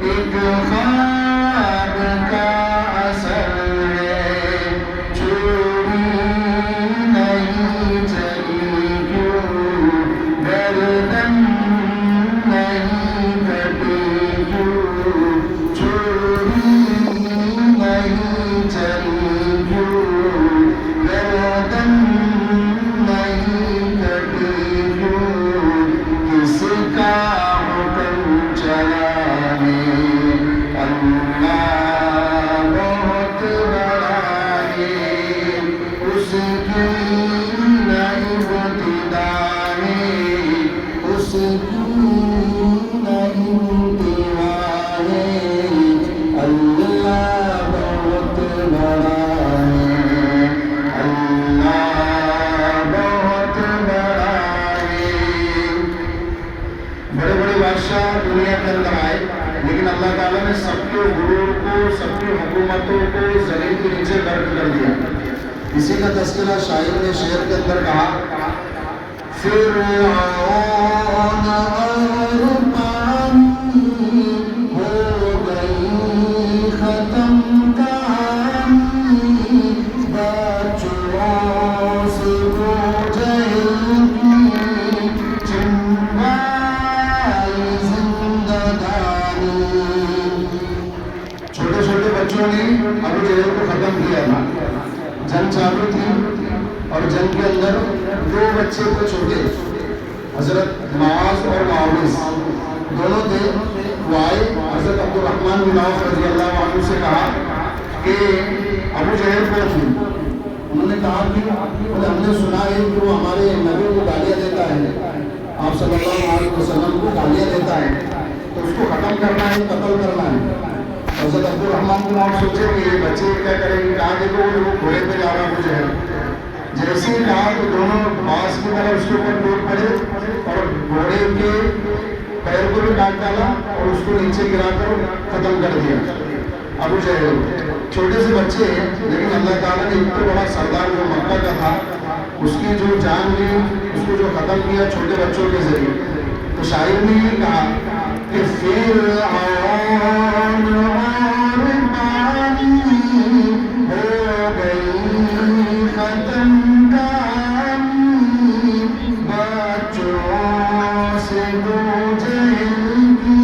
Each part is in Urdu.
ایک خواب کا اثر ہے چوری نہیں چلی کیوں گردن نہیں کٹی کیوں چوری نہیں چلی کیوں گردن نہیں کٹی کیوں کس کا حکم چلا ہے اللہ بہت بڑا ہے اس کی نہ ابتدا ہے اس کی نہ انتہا ہے اللہ بہت بڑا ہے اللہ بہت بڑا ہے بڑے بڑے بادشاہ دنیا کے اندر آئے لیکن اللہ تعالیٰ نے سب کے غرور کو سب کی حکومتوں کو زمین کے نیچے غرق کر دیا اسی کا تذکرہ شاعر نے شعر کے اندر کہا فرعون اور پانی ہو گئی ختم کہانی بچوں سے وہ جہل کی چنبائی زندگانی چھوٹے چھوٹے بچوں نے ابو جہل کو ختم کیا تھا جنگ چالو تھی اور جنگ کے اندر دو بچے تھے چھوٹے حضرت معاذ اور معاوض دونوں تھے وہ آئے حضرت عبد الرحمن بن عوف رضی اللہ عنہ سے کہا کہ ابو جہل کون تھی انہوں نے کہا کہ ہم نے سنا ہے کہ وہ ہمارے نبی کو گالیاں دیتا ہے آپ صلی اللہ علیہ وسلم کو گالیاں دیتا ہے تو اس کو ختم کرنا ہے قتل کرنا ہے حضرت عبد الرحمن بن عوف سوچے کہ یہ بچے کیا کریں گے کہا دیکھو وہ گھوڑے پہ جا رہا ابو جہل جیسے ہی کہا تو دونوں باز کی طرح اس کے اوپر ٹوٹ پڑے اور گھوڑے کے پیر کو بھی کاٹ ڈالا اور اس کو نیچے گرا کر ختم کر دیا ابو جہل چھوٹے سے بچے ہیں لیکن اللہ تعالیٰ نے اتنا بڑا سردار جو مکہ کا تھا اس کی جو جان لی اس کو جو ختم کیا چھوٹے بچوں کے ذریعے تو شاعر نے یہ کہا کہ فرعون اور پانی ہو گئی ختم کہانی بچوں سے وہ جہل کی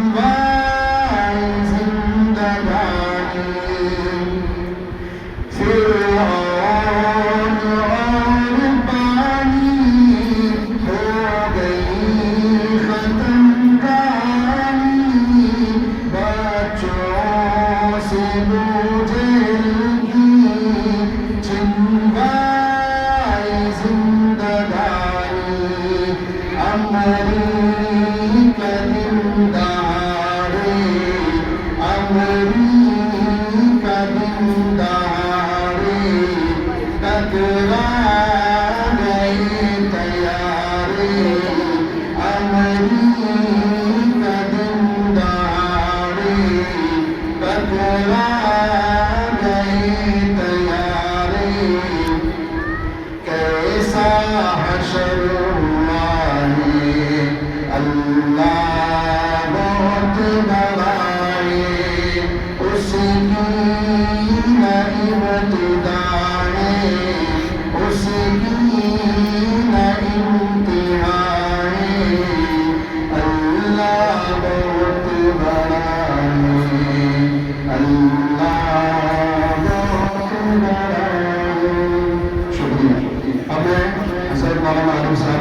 چھنوائی زندگانی فرعون اور پانی ہو گئی ختم کہانی بچوں سے وہ جہل کی چھنوائی زندگانی امریکہ دن دہاڑے امریکہ دن دہاڑے ٹکرا گئے طیارے امریکہ دن دہاڑے ٹکرا گئے طیارے کیسا حشر ہوا ہے اللہ بہت بڑا ہے اس کی نہ ابتدا ہے اس کی نہ انتہا ہے اللہ بہت بڑا ہے اللہ بہت بڑا ہے شکریہ اب میں حضرت مولانا عالم صاحب